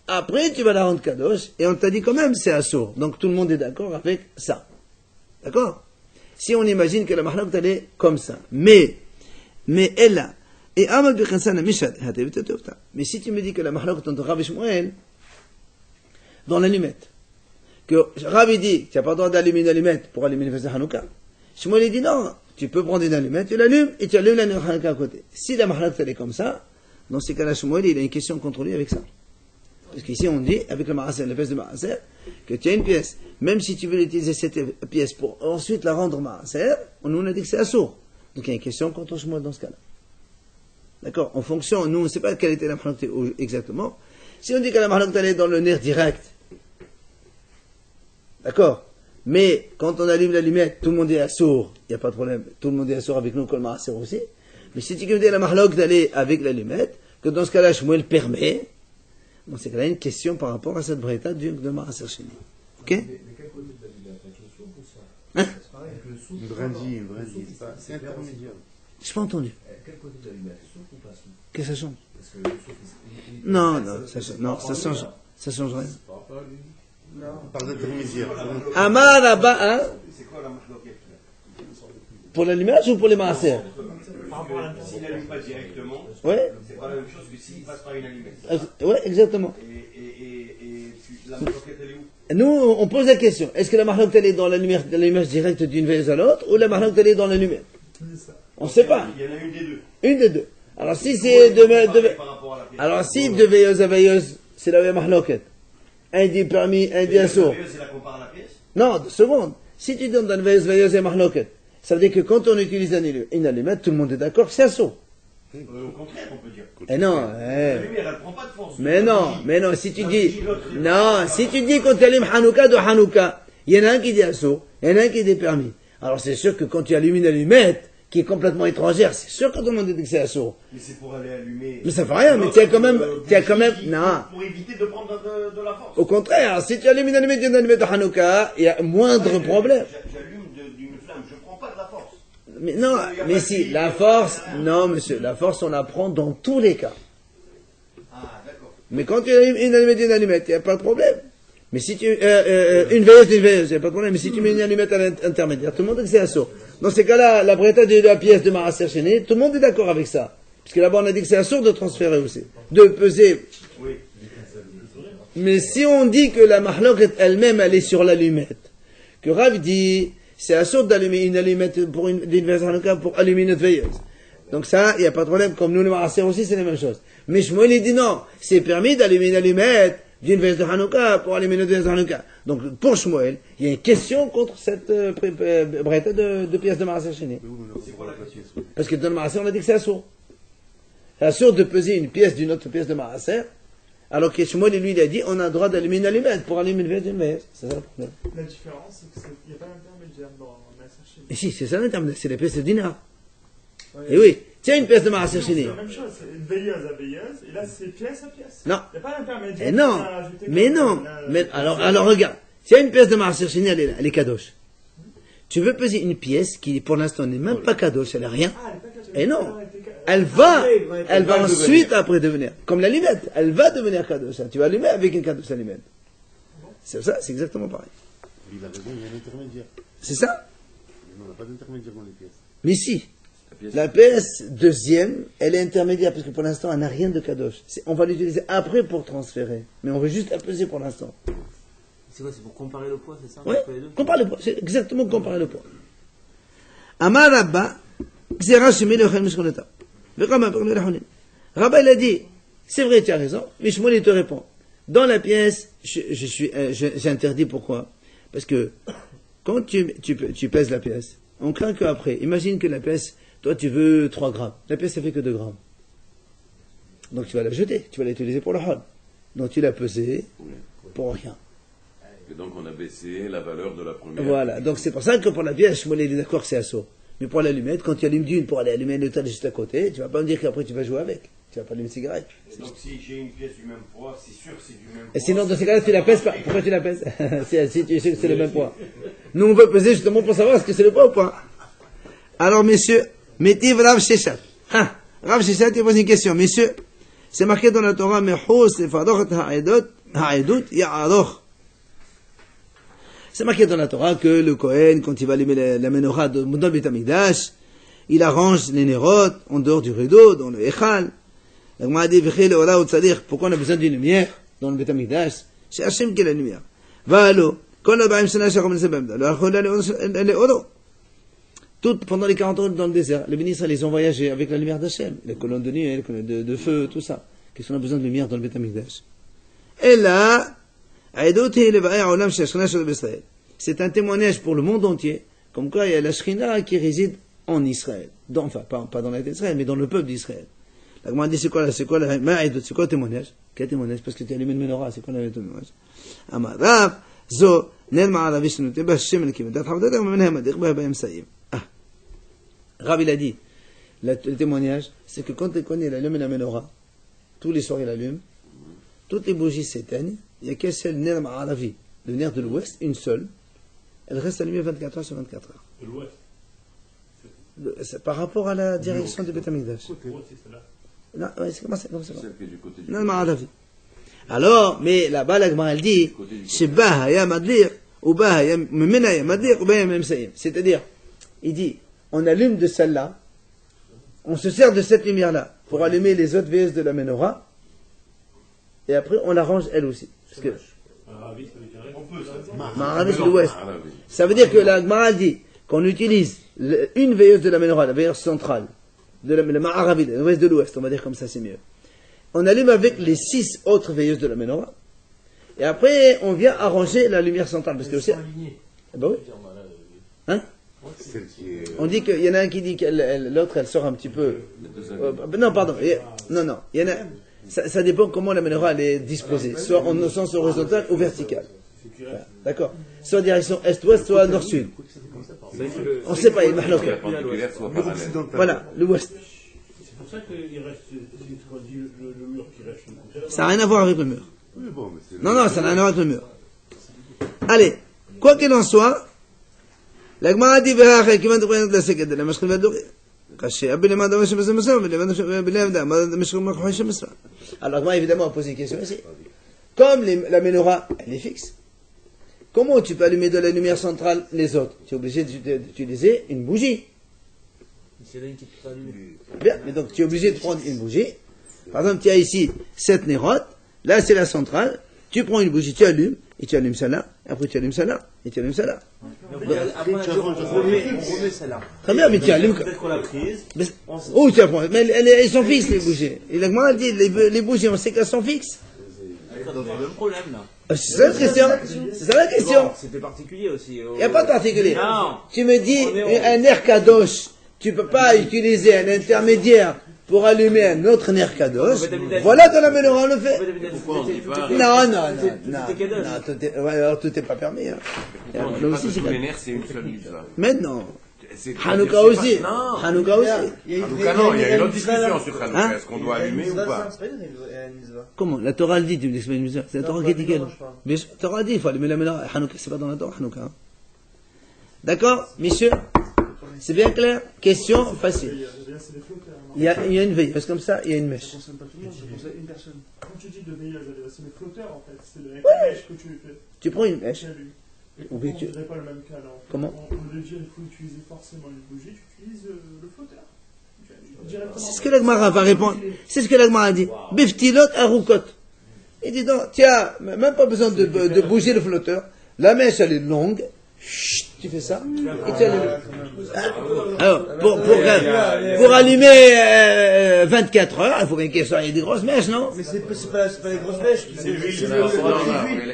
après tu vas la rendre Kadosh, et on t'a dit quand même c'est Assour. Donc tout le monde est d'accord avec ça. D'accord? Si on imagine que la mahlak est comme ça, mais elle a, et Amal Bichansana Mishad, mais si tu me dis que la mahlak entre Rav et Shmuel, dans l'allumette, que Rav dit, tu n'as pas le droit d'allumer une allumette pour allumer une fête de Hanouka, Shmuel dit non, tu peux prendre une allumette, tu l'allumes et tu allumes la Hanouka à côté. Si la mahlak est comme ça, dans ces cas-là, Shmuel il a une question contre lui avec ça. Parce qu'ici on dit, avec le Maaser, la pièce de Maaser, que tu as une pièce, même si tu veux utiliser cette pièce pour ensuite la rendre Maaser, on a dit que c'est assourd. Donc il y a une question contre Shmuel dans ce cas-là. D'accord? En fonction, nous on ne sait pas quelle était la mahlak exactement. Si on dit que la mahlak est dans le nerf direct, d'accord? Mais quand on allume l'allumette, tout le monde est assourd, il n'y a pas de problème. Tout le monde est assourd avec nous, comme Maaser aussi. Mais si tu veux dire la mahlak d'aller avec l'allumette, que dans ce cas-là, Shmuel permet, donc c'est quand même une question par rapport à cette breta de Maaser Sheni. Ok? Mais quel côté de la Bible? Avec le sourd ou ça? Hein? Une brindille, c'est intermédiaire. Je n'ai pas entendu. Quel côté de l'allumette? Souffle ou pas souffle? Qu'est-ce que ça change? Parce que le souffle, Non, ça change rien. Par l'intermédiaire. Amar Rabba, hein? C'est quoi la marloquette? Pour l'allumage ou pour les maaser? S'il n'allume pas directement, Ouais, c'est pas la même chose que s'il passe par une allumette. ouais, exactement. La marloquette, elle est où? Nous, on pose la question. Est-ce que la marloquette, elle est dans l'allumage direct d'une veilleuse à l'autre, ou la marloquette, elle est dans l'allumette? On ne sait pas. Il y en a une des deux. Une des deux. Alors si c'est Par rapport à la pièce. alors si de veilleuse à veilleuse, c'est la même marloquette. Un dit permis, un dit assourd. C'est la compare à la pièce. Non, 2 secondes. Si tu donnes dans une veilleuse et marloquette, ça veut dire que quand on utilise une allumette, tout le monde est d'accord que c'est assourd. Au contraire, on peut dire. Eh non, La lumière, elle prend pas de force. mais non, si tu dis quand tu allumes Hanouka de Hanouka, il y en a un qui dit assourd, il y en a un qui dit permis. Alors c'est sûr que quand tu allumes une allumette qui est complètement étrangère, c'est sûr que tout le monde dit que c'est assourd. Mais c'est pour aller allumer. Mais ça fait rien, mais tu as quand même, non. Pour éviter de prendre de la force. Au contraire, si tu allumes une allumette de Hanouka, il y a moindre problème. J'allume d'une flamme, je prends pas de la force. Mais non, mais si, la force, non monsieur, la force on la prend dans tous les cas. Ah, d'accord. Mais quand tu allumes une allumette d'une allumette, il n'y a pas de problème. Mais si tu, une veilleuse d'une veilleuse, il n'y a pas de problème. Mais si tu mets une allumette à l'intermédiaire, tout le monde dit que c'est assaut. Dans ces cas-là, la bretta de la pièce de Maaser Sheni, tout le monde est d'accord avec ça. Parce que là-bas on a dit que c'est assaut de transférer aussi. De peser. Oui. Mais si on dit que la mahloket elle-même, elle est sur l'allumette, que Rav dit, c'est assaut d'allumer une allumette pour pour allumer une veilleuse. Donc ça, il n'y a pas de problème. Comme nous, le Maaser aussi, c'est la même chose. Mais Shmuel, il dit non, c'est permis d'allumer une allumette d'une veilleuse de Hanouka pour allumer une veilleuse de Hanouka. Donc pour Shmuel, il y a une question contre cette bretta de pièces de Maaser Sheni. Parce que dans le Maaser, on a dit que c'est assaut. C'est assaut de peser une pièce d'une autre pièce de Maaser. Alors que Shmuel, lui, il a dit, on a le droit d'allumer une allumette pour allumer une veilleuse d'une veilleuse. C'est ça le problème. La différence, c'est qu'il n'y a pas d'intermédiaire dans Maaser Sheni. Et si, c'est ça l'intermédiaire, c'est les pièces de dinar. Et oui, tiens une pièce de Maaser C'est Sheni. la même chose, c'est une veilleuse à veilleuse, et là c'est pièce à pièce. Non. Il n'y a pas d'intermédiaire. Et non, mais non. Mais alors regarde, tiens une pièce de Maaser Sheni, elle est là, elle est kadosh. Tu veux peser une pièce qui, pour l'instant, n'est même pas kadosh, elle n'a rien. Ah, elle est pas cadeau. Et non. Elle va ensuite après devenir, comme l'allumette, elle va devenir kadosh. Tu vas allumer avec une kadosh allumette. C'est ça, c'est exactement pareil. Il a raison, il y a un intermédiaire. C'est ça? Non, on n'a pas d'intermédiaire dans les pièces. Mais si. La pièce deuxième, elle est intermédiaire, parce que pour l'instant, elle n'a rien de kadosh. On va l'utiliser après pour transférer. Mais on veut juste la peser pour l'instant. C'est quoi? C'est pour comparer le poids, c'est ça? Oui, entre les deux comparer le poids. C'est exactement comparer le poids. Amar Rabba, Xera Shemel Yochel Mishkoneta. Rabba, il a dit, c'est vrai, tu as raison, mais Shmuel, il te répond. Dans la pièce, j'ai interdit, pourquoi? Parce que, quand tu pèses la pièce, on craint qu'après, imagine que la pièce, toi tu veux 3 grammes, la pièce, ça fait que 2 grammes. Donc tu vas la jeter, tu vas l'utiliser pour le hol. Donc tu l'as pesée pour rien. Et donc on a baissé la valeur de la première. Voilà, donc c'est pour ça que pour la pièce, Shmuel est d'accord que c'est assaut. Mais pour l'allumette, quand tu allumes d'une pour aller allumer l'autre juste à côté, tu vas pas me dire qu'après tu vas jouer avec. Tu vas pas allumer une cigarette. Donc si j'ai une pièce du même poids, c'est sûr que c'est du même poids. Et sinon, dans ces cas-là, tu la pèses pas. Pourquoi tu la pèses? Si tu sais que c'est le même poids. Nous, on veut peser justement pour savoir est-ce que c'est le poids ou pas. Alors, messieurs, Métiv Rav Sheshat. Rav Sheshat, il pose une question. Messieurs, c'est marqué dans la Torah, Mechous, Lefadoch, Ha'edut, Ya'aroch. C'est marqué dans la Torah que le Kohen, quand il va allumer la menorah dans le Beit HaMikdash, il arrange les nérotes en dehors du rideau, dans le Echal. La Gemara a dit, pourquoi on a besoin d'une lumière dans le Beit HaMikdash? C'est Hachem qui est la lumière. Pendant les 40 ans dans le désert, les ministres, ils ont voyagé avec la lumière d'Hachem, les colonnes de nuit, les colonnes de feu, tout ça. Qu'est-ce qu'on a besoin de lumière dans le Beit HaMikdash? Et là, c'est un témoignage pour le monde entier, comme quoi il y a la Shrina qui réside en Israël. Enfin, pas dans l'État d'Israël, mais dans le peuple d'Israël. La Gemara dit c'est quoi le témoignage? Quel témoignage? Parce que tu as allumé le menorah, c'est quoi le témoignage? Amarav, zo, nel ma'aravi shenute ba shem elkim, dat havdatam menhem adir ba baim saïm. Rav il a dit, le témoignage, c'est que quand il allume la menorah, tous les soirs il allume, toutes les bougies s'éteignent, il n'y a qu'un seul nerf ma'aravi, le nerf de l'ouest, une seule, elle reste allumée 24 heures sur 24 heures. De l'ouest. C'est par rapport à la direction du Beth Amikdash. Non, ouais, c'est comment ça? Celle qui est du côté du Non, Ma'aravi. Alors, mais là-bas, la Gemara, elle dit, Shebah ya madlir, ou bah ya memena ya madlir, ou bah ya memsaïm. C'est-à-dire, il dit, on allume de celle-là, on se sert de cette lumière-là pour allumer les autres veilleuses de la menorah, et après, on l'arrange elle aussi. Parce que, Ma'aravi, c'est l'ouest. Ça veut dire que la Gemara dit qu'on utilise une veilleuse de la menorah, la veilleuse centrale, de la Ma'aravi, l'ouest de l'ouest, on va dire comme ça, c'est mieux. On allume avec les 6 autres veilleuses de la menorah. Et après, on vient arranger la lumière centrale. Parce que aussi. Eh ben oui. Hein? On dit qu'il y en a un qui dit que l'autre, elle sort un petit peu. Non, pardon. Non. Il y en a. Ça dépend comment la menorah elle est disposée. Soit en sens horizontal ou vertical. D'accord. Soit direction est-ouest, soit nord-sud. On ne sait pas, il y a une mahloka. Voilà, l'ouest. C'est pour ça qu'il reste, quand on dit le mur qui reste. Ça n'a rien à voir avec le mur. Non, ça n'a rien à voir avec le mur. Allez, quoi qu'il en soit, la Gemara dit qui va te prendre la séquette de la mashkil va dourir. Alors, moi, évidemment, on pose une question ici. Comme la menorah, elle est fixe, comment tu peux allumer de la lumière centrale les autres? Tu es obligé d'utiliser une bougie. Bien, mais donc tu es obligé de prendre une bougie. Par exemple, tu as ici 7 nérotes, là c'est la centrale, tu prends une bougie, tu allumes, et tu allumes celle-là, et après tu allumes celle-là, et tu allumes celle-là. Après, on remet celle-là. Très bien, mais tu allumes. Peut-être qu'on l'a prise. Oh, tu apprends. Mais elles sont fixes, les bougies. Et la Gemara dit, les bougies, on sait qu'elles sont fixes. C'est le même problème là. C'est ça la question. C'est ça la question. C'était particulier aussi. Il n'y a pas de particulier. Non. Tu me dis, un air kadosh, tu ne peux pas utiliser un intermédiaire pour allumer un autre ner kadosh. Voilà dans la menorah on le fait. Non, alors tout n'est pas permis. Hein. Là aussi, c'est les nerfs, c'est une seule mitzvah. Maintenant, Hanouka aussi. Hanouka aussi. Hanouka, non, il y a une autre discussion sur Hanouka. Est-ce qu'on doit allumer ou pas? Comment? La Torah le dit, tu me dis que c'est pas une mitzvah. C'est la Torah qui dit qu'elle. Mais la Torah dit, il faut allumer la menorah. Hanouka, c'est pas dans la Torah, Hanouka. Hein. D'accord, messieurs? C'est bien clair? Question facile. Il y a une veilleuse comme ça, il y a une mèche. Quand tu dis de veilleuse, c'est les flotteurs en fait. C'est avec la mèche que tu les fais. Tu prends une mèche. On ne dirait pas le même cas là. Comment? Au lieu de dire il faut utiliser forcément une bougie, tu utilises le flotteur. C'est ce que la Gemara va répondre. C'est ce que la Gemara dit. Biftilot arukot. Il dit non, tiens, même pas besoin de bouger le flotteur. La mèche elle est longue. Chut, tu fais ça et tu allumes. Alors, pour allumer 24 heures, il faut bien qu'il y ait des grosses mèches, non? Mais c'est pas les grosses mèches qui c'est l'huile.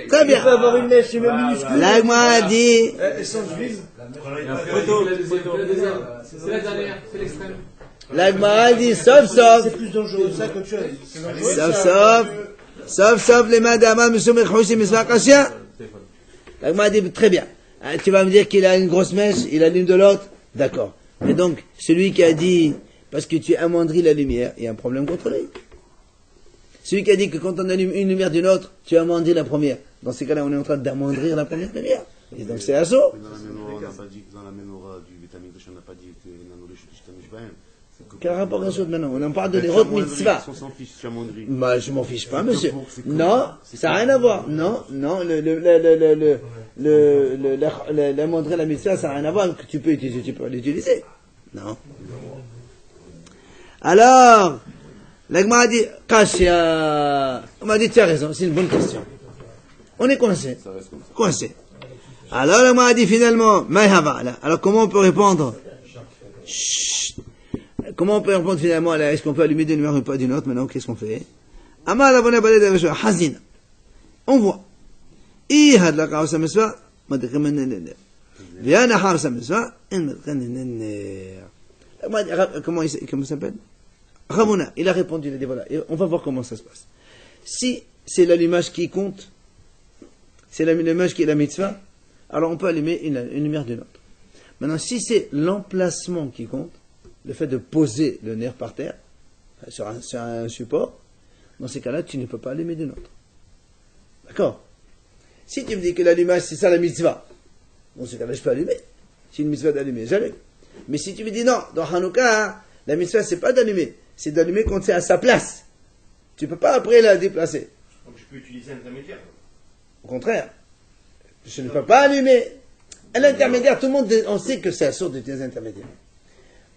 Très bien. Tu peux avoir une mèche même minuscule. La Gemara dit. Essence d'huile. C'est la dernière, c'est l'extrême. La Gemara dit sauf. C'est plus dangereux que ça quand tu as. Sauf les mains d'Aman, monsieur Mechouchi, monsieur Akashia. La Gemara dit très bien. Tu vas me dire qu'il a une grosse mèche, il allume de l'autre. D'accord. Et donc, celui qui a dit, parce que tu amoindris la lumière, il y a un problème contre lui. Celui qui a dit que quand on allume une lumière d'une autre, tu amoindris la première. Dans ces cas-là, on est en train d'amoindrir la première lumière. Et donc c'est assaut. Dans la menorah du Beth Amikdash, on n'a pas dit que quel rapport avec ça maintenant? On en parle de l'érot mitzvah. On s'en fiche, tu amoindris. Bah, je m'en fiche pas, monsieur. Non, ça n'a rien à voir. Non, l'amoindrer la mitzvah, ça n'a rien à voir. Que tu peux l'utiliser. Non. Alors, la Gemara a dit, Kashia. On m'a dit, tu as raison, c'est une bonne question. On est coincé. Coincé. Alors, la Gemara a dit finalement, alors comment on peut répondre? Chut. Comment on peut répondre finalement, est-ce qu'on peut allumer d'une lumière ou pas d'une autre? Maintenant, qu'est-ce qu'on fait? On voit. Comment il s'appelle? Ramona, il a répondu, il a dit voilà, on va voir comment ça se passe. Si c'est l'allumage qui compte, c'est l'allumage qui est la mitzvah, alors on peut allumer une lumière d'une autre. Maintenant, si c'est l'emplacement qui compte, le fait de poser le nerf par terre, sur un support, dans ces cas-là, tu ne peux pas allumer d'une autre. D'accord? Si tu me dis que l'allumage, c'est ça la mitzvah, dans ce cas-là, je peux allumer. C'est une mitzvah d'allumer, j'allume. Mais si tu me dis non, dans Hanouka, la mitzvah c'est pas d'allumer, c'est d'allumer quand c'est à sa place. Tu peux pas après la déplacer. Donc je peux utiliser un intermédiaire. Au contraire, je ne peux pas allumer. À l'intermédiaire, tout le monde, on sait que c'est la source de tes intermédiaires.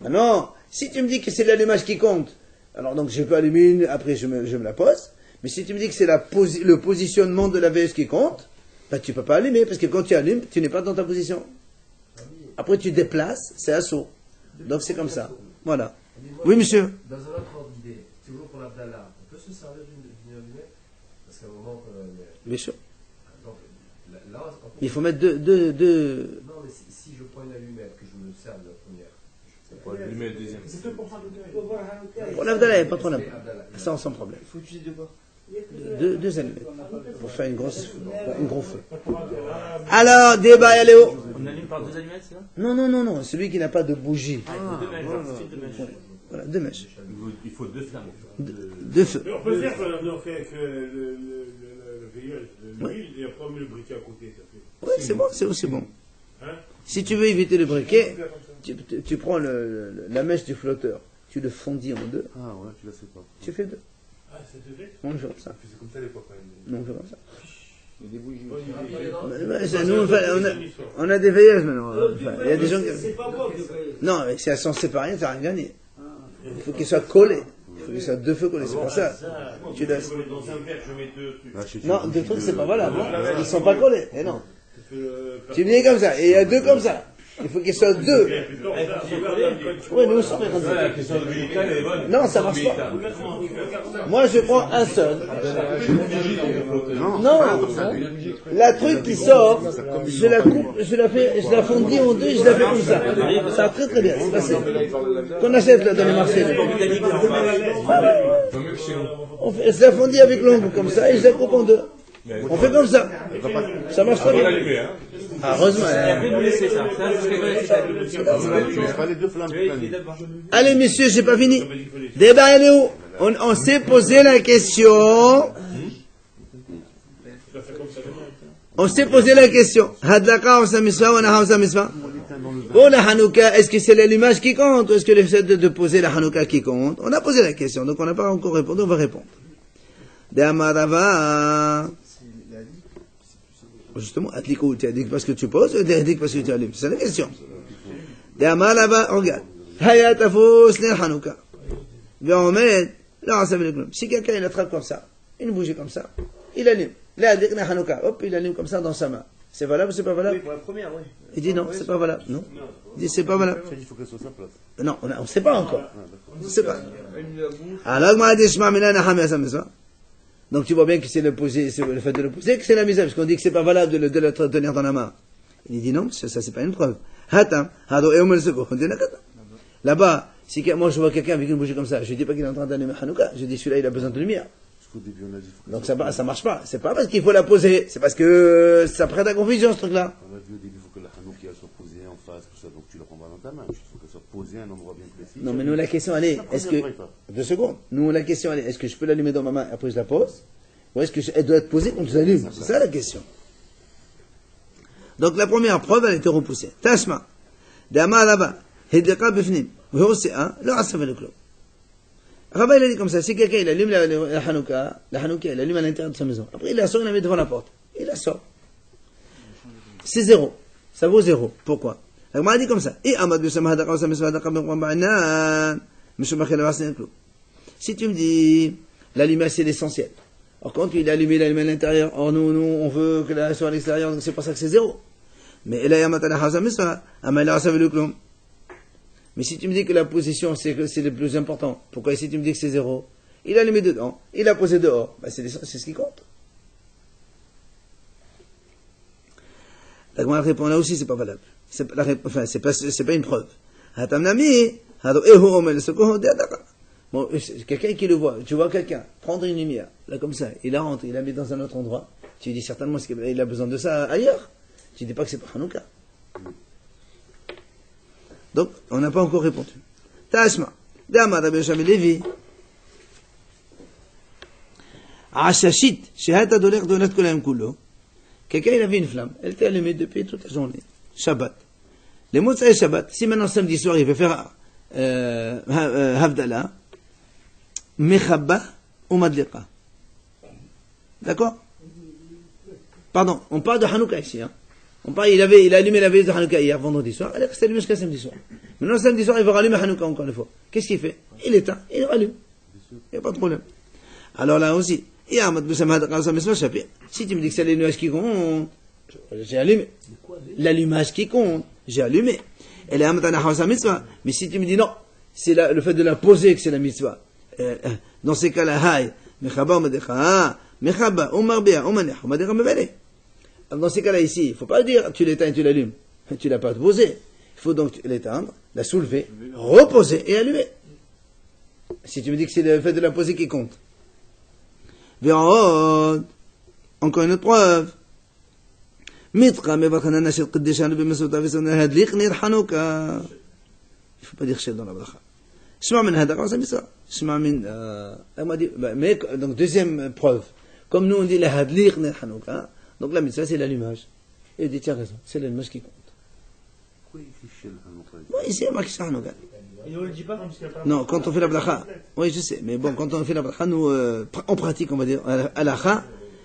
Maintenant, si tu me dis que c'est l'allumage qui compte, alors donc je peux allumer une, après je me la pose. Mais si tu me dis que c'est le positionnement de la veilleuse qui compte, ben tu peux pas allumer, parce que quand tu allumes, tu n'es pas dans ta position. Après tu déplaces, c'est assaut. Donc c'est comme ça. Voilà. Oui, monsieur. Dans un autre ordre d'idée, toujours pour l'Abdallah, on peut se servir d'une allumette? Parce qu'à un moment. Bien sûr. Donc, là, il faut mettre deux. Non, mais si je prends une allumette, que je me sers de la première. Pour allumer le deuxième. C'est fait pour Hanouka. Pour l'Abdallah, il n'y a pas de problème. Ça, sans problème. Il faut utiliser de quoi? Deux allumettes. Pour faire un gros feu. Alors, débat, Léo. On allume par 2 allumettes, c'est ça? Non. Celui qui n'a pas de bougie. Deux mèches, deux mèches. Voilà, 2 mèches. Il faut 2 flammes. 2 feux. On peut faire que le veilleuse, l'huile, et après on met le briquet à côté. Oui, c'est bon, c'est aussi bon. Hein? Si tu veux éviter le briquet, tu prends la mèche du flotteur, tu le fondis en 2. Ah ouais, tu la sais pas. Tu fais 2. Ah, ça te fait? On fait comme ça. C'est comme ça à l'époque. Non, on fait comme ça. Il y a des bougies. Nous, on a des veilleuses maintenant. Il y a des gens qui... C'est pas bon. Non, mais si elles sont séparées, tu n'as rien gagné. Il faut qu'elles soient collées. Il faut qu'elles soient 2 feux collés. C'est pour ça. Tu laisses. Dans un verre, je mets 2 trucs. Non, 2 trucs, c'est pas valable. Ils ne sont pas collés. Et non. Tu me dis comme ça. Et il y a 2 comme ça. Il faut qu'ils soient 2. Oui, nous sommes comme ça. Non, ça marche pas. Moi, je prends un seul. Non. La truc qui sort, je la coupe, je la fondis en 2 et je la fais comme ça. Ça va très très bien. C'est facile. Qu'on achète là dans les marchés. Je la fondis avec l'ongle comme ça et je la coupe en 2. On fait comme ça. Ça marche très bien. Ah, heureusement. Et après, vous laissez ça. Ça, C'est pas les 2 flammes. Allez, messieurs, j'ai pas fini. Débat, elle est où? On s'est posé la question. On s'est posé la question. Hadlaka ou samisfa ou naha ou samisfa? Pour la Hanouka, est-ce que c'est l'allumage qui compte ou est-ce que le fait de poser la Hanouka qui compte? On a posé la question, donc on n'a pas encore répondu, on va répondre. De'amarava. Justement, atlikou, tu as dit parce que tu poses, tu as dit parce que tu allumes. C'est la question. De'amarava, regarde. Hayatafous le Hanouka. Si quelqu'un il attrape comme ça, une bougie comme ça, il allume. Là, hop, il allume comme ça dans sa main. C'est valable ou c'est pas valable? Oui, pour la première, oui. Il dit non, c'est pas valable. Non. Il dit c'est pas valable. Il faut qu'elle soit à sa place. Non, on ne sait pas encore. On ne sait pas. Alors, donc tu vois bien que c'est le fait de le poser que c'est la misère, parce qu'on dit que c'est pas valable de le tenir dans la main. Il dit non, ça c'est pas une preuve. Là-bas, si moi je vois quelqu'un avec une bougie comme ça, je dis pas qu'il est en train d'allumer Hanouka, je dis celui-là il a besoin de lumière. Donc ça marche pas. C'est pas parce qu'il faut la poser, c'est parce que ça prête à confusion ce truc-là. On a dit au début, il faut que la Hanouka soit posée en face, tout ça, donc tu la prends pas dans ta main. Il faut qu'elle soit posée à un endroit bien précis. Non, mais nous la question elle est, est-ce que 2 secondes. Nous la question elle est, est-ce que je peux l'allumer dans ma main et après je la pose, ou est-ce que elle doit être posée quand je l'allume? C'est ça la question. Donc la première preuve elle a été repoussée. Tashma, dama là-bas, hidqa bifnim, v'hosea, le asaf le clou. Rabba il a dit comme ça, si quelqu'un il allume la Hanouka il allume à l'intérieur de sa maison. Après il la sort, il la met devant la porte. Il la sort. C'est 0. Ça vaut 0. Pourquoi? La Gemara dit comme ça. Si tu me dis, l'allumage c'est l'essentiel. Alors quand il a allumé à l'intérieur, or nous on veut que la soit à l'extérieur, donc c'est pour ça que c'est 0. Mais mais si tu me dis que la position c'est le plus important, pourquoi ici tu me dis que c'est 0? Il a allumé dedans, il a posé dehors, bah c'est ce qui compte. La Gemara répond là aussi c'est pas valable. C'est pas une preuve. Bon, quelqu'un qui le voit, tu vois quelqu'un prendre une lumière, là comme ça, il la rentre, il la met dans un autre endroit, tu dis certainement qu'il a besoin de ça ailleurs. Tu dis pas que c'est pas Hanouka. Donc, on n'a pas encore répondu. Tashma, Dama Rabbi Yoshua ben Levi, Ashashit, Shehata Doler Donat Kolayim Kulo. Quelqu'un il avait une flamme, elle était allumée depuis toute la journée. Shabbat. Les Motsai Shabbat, si maintenant samedi soir il veut faire Havdalah, Mechabba ou Madliqa. D'accord? Pardon, on parle de Hanouka ici. Hein. Il a allumé la veilleuse de Hanouka hier, vendredi soir, elle est restée allumée jusqu'à samedi soir. Maintenant samedi soir il va rallumer Hanouka encore une fois. Qu'est-ce qu'il fait? Il éteint, il rallume. Il n'y a pas de problème. Alors là aussi, si tu me dis que c'est l'allumage qui compte, j'ai allumé. L'allumage qui compte, j'ai allumé. Mais si tu me dis non, c'est le fait de la poser que c'est la mitzvah. Dans ces cas-là, dans ces cas-là ici, il ne faut pas dire tu l'éteins et tu l'allumes. Tu ne l'as pas posé. Il faut donc l'éteindre, la soulever, reposer et allumer. Si tu me dis que c'est le fait de la poser qui compte. Encore une autre preuve. Il ne faut pas dire chef dans la bracha. Donc deuxième preuve. Comme nous on dit la hadliq ner Hanouka, donc la mitzvah c'est l'allumage. Et il dit tiens raison, c'est l'allumage qui compte. Pourquoi il écrit chez le Hanouka? Oui, c'est marqué sur Hanouka. Et on ne le dit pas? Non, quand on fait la bracha, oui je sais, mais bon, quand on fait la bracha, nous, en pratique on va dire, à la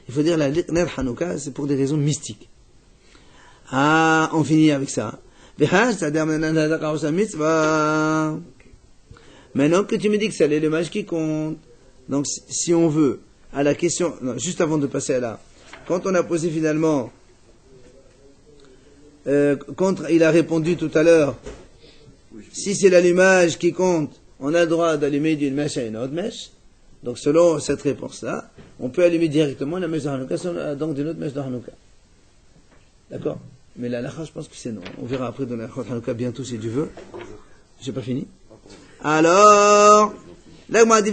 il faut dire la hadliq ner Hanouka, c'est pour des raisons mystiques. Ah, on finit avec ça. Maintenant que tu me dis que c'est l'allumage qui compte, donc si on veut, à la question, non, juste avant de passer à là, quand on a posé finalement, il a répondu tout à l'heure, si c'est l'allumage qui compte, on a le droit d'allumer d'une mèche à une autre mèche. Donc selon cette réponse-là, on peut allumer directement la mèche de Hanouka, donc d'une autre mèche de Hanouka. D'accord? Mais la lacha, je pense que c'est non. On verra après dans la Hanouka bientôt si Dieu veut. J'ai pas fini. Alors, là, on m'a dit,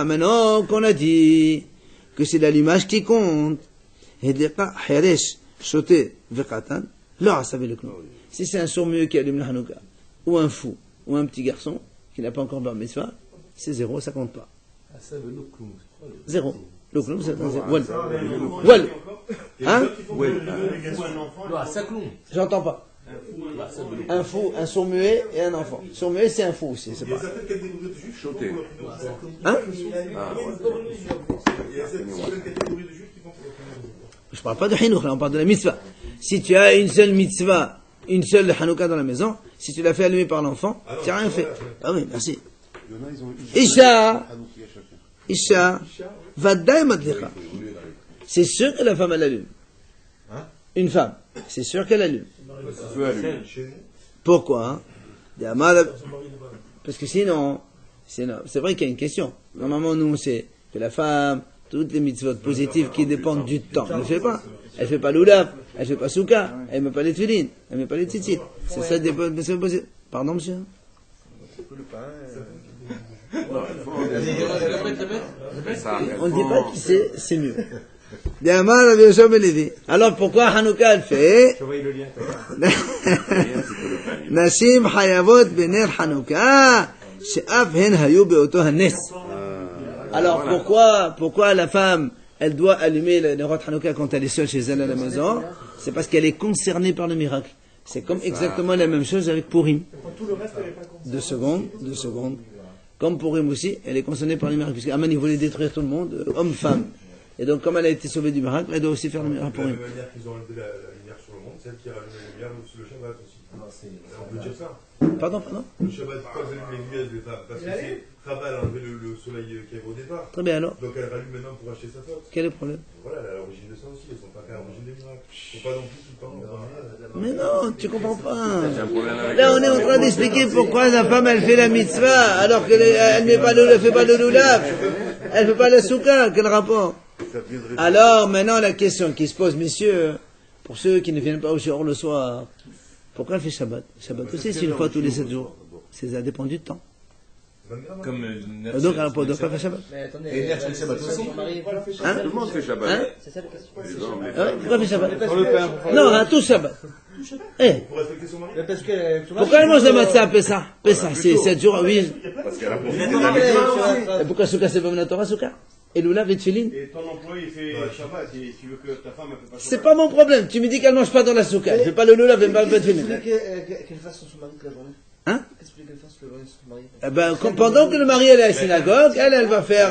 maintenant qu'on a dit que c'est l'allumage qui compte, si c'est un sourd-muet qui allume la Hanouka, ou un fou, ou un petit garçon qui n'a pas encore bar mitzvah, c'est 0, ça compte pas. 0. Le cloum, c'est un 0. Wal. Hein? J'entends pas. Un fou, un sourd-muet et un enfant. Sourd-muet, c'est un fou aussi, c'est pas. Hein? Je parle pas de Hinouk, là, on parle de la mitzvah. Si tu as une seule mitzvah, une seule Hanouka dans la maison, si tu l'as fait allumer par l'enfant, tu n'as rien fait. Ah oui, merci. Isha, Vadaï Madlicha. C'est sûr que la femme, elle allume. Une femme, c'est sûr qu'elle allume. Pourquoi? Parce que sinon, c'est vrai qu'il y a une question. Normalement, nous, c'est que la femme, toutes les mitzvot positives qui dépendent du temps, elle ne fait pas. Elle ne fait pas l'oulav, elle ne fait pas souka, elle ne met pas les tefillin, elle ne met pas les tzitzit. C'est ça des mitzvot positives. Pardon, monsieur? On ne dit pas qui c'est mieux. Alors pourquoi Hanouka elle fait? Nashim hayavot bener Hanouka she'af hen hayu beoto hanes. Alors pourquoi la femme elle doit allumer le Nerot Hanouka quand elle est seule chez elle à la maison? C'est parce qu'elle est concernée par le miracle. C'est comme exactement la même chose avec Purim. 2 secondes. Comme Purim aussi, elle est concernée par le miracle. Puisque Aman il voulait détruire tout le monde, homme, femme. Et donc, comme elle a été sauvée du miracle, elle doit aussi faire le miracle pour elle. De la manière qu'ils ont enlevé la lumière sur le monde, c'est elle qui a rallumé la lumière sur le Shabbat aussi. On peut dire ça. Pardon? Le Shabbat, pourquoi vous allumez les lumières des femmes? Parce que c'est Rabat a enlevé le soleil qu'il y avait au départ. Très bien, alors. Donc elle rallume maintenant pour acheter sa faute. Quel est le problème? Voilà, elle a l'origine de ça aussi. Elles ne sont pas qu'à l'origine des miracles. Ils ne sont pas non plus tout le temps. Mais non, tu comprends pas. Là, on est en train d'expliquer pourquoi la femme, elle fait la mitzvah, alors qu'elle ne fait pas le loulav. Elle ne fait pas la souka. Quel rapport? Alors, maintenant, la question qui se pose, messieurs, pour ceux qui ne viennent pas au shiur le soir, pourquoi elle fait Shabbat? Shabbat aussi, c'est une fois tous les 7 jours. Ça dépend du temps. Comme donc, elle ne doit pas faire Shabbat. Mais attendez, Et Ner fait Shabbat aussi. Hein? Tout le monde fait Shabbat. Hein? C'est ça la question. Pourquoi elle fait Shabbat? Non, à tout Shabbat. Eh, Pour respecter son mari. Parce que, pourquoi elle mange la matzah à Pessah? Pessah, c'est 7 jours, oui. Parce qu'elle a profité de la mitzvah. Et pourquoi Souka, c'est pas la Torah, Souka? et loulav et tefillin. Et ton employé fait Shabbat, et tu veux que ta femme ne fait pas Shabbat. C'est pas mon problème. Tu me dis qu'elle mange pas dans la souka. Elle fait pas le loulav et pas le tefillin. Qu'elle fasse son mari toute la journée. Hein? Qu'est-ce que qu'elle fasse le journée son mari? Eh ben, pendant que le mari est à la synagogue, elle va faire,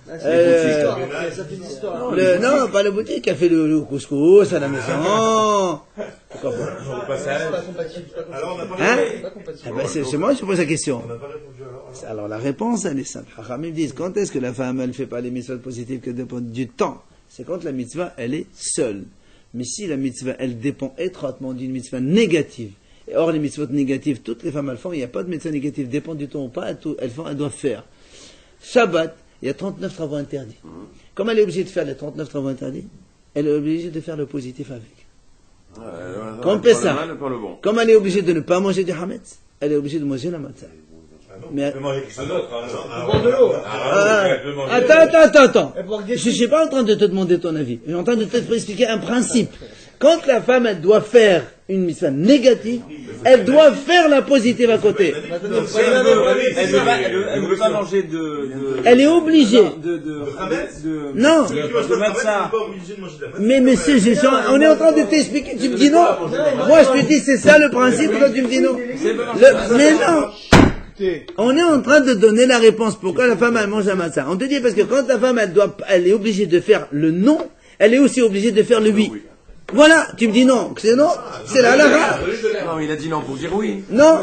Ça fait une histoire. non, pas la boutique, elle fait le couscous à la maison. C'est pas compatible. Alors on n'a pas Hein? C'est pas compatible. Eh ben, c'est moi qui pose la question. On n'a pas répondu alors. Alors la réponse, elle est simple. Chachamim disent, quand est-ce que la femme, elle fait pas les mitzvot positives que dépend du temps? C'est quand la mitzvah, elle est seule. Mais si la mitzvah, elle dépend étroitement d'une mitzvah négative, et or les mitzvot négatives, toutes les femmes elles font, il n'y a pas de mitzvah négative, dépend du temps ou pas, elles doivent faire. Shabbat, il y a 39 travaux interdits. Comme elle est obligée de faire les 39 travaux interdits, elle est obligée de faire le positif avec. Comme Pessah. Comme elle est obligée de ne pas manger du hametz, elle est obligée de manger la matzah. Mais attends. Je ne suis pas en train de te demander ton avis. Je suis en train de t'expliquer un principe. Quand la femme, elle doit faire une mitzvah négative, elle doit faire la positive à côté. Elle ne veut pas manger Elle est obligée. Non. De matzah. Mais monsieur, on est en train de t'expliquer. Tu me dis non. Moi, je te dis c'est ça le principe. Toi, tu me dis non. Mais non. On est en train de donner la réponse. Pourquoi la femme, elle mange la matzah? On te dit parce que quand la femme, elle est obligée de faire le non, elle est aussi obligée de faire le oui. Voilà, tu me dis non, c'est non, c'est la halakha. Non, il a dit non pour dire oui. Non.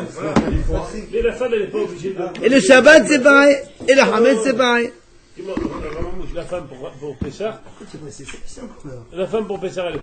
Mais la femme, elle n'est pas obligée de... Et le Shabbat, c'est pareil. Et le Hametz, c'est pareil. La femme pour Pessah, elle est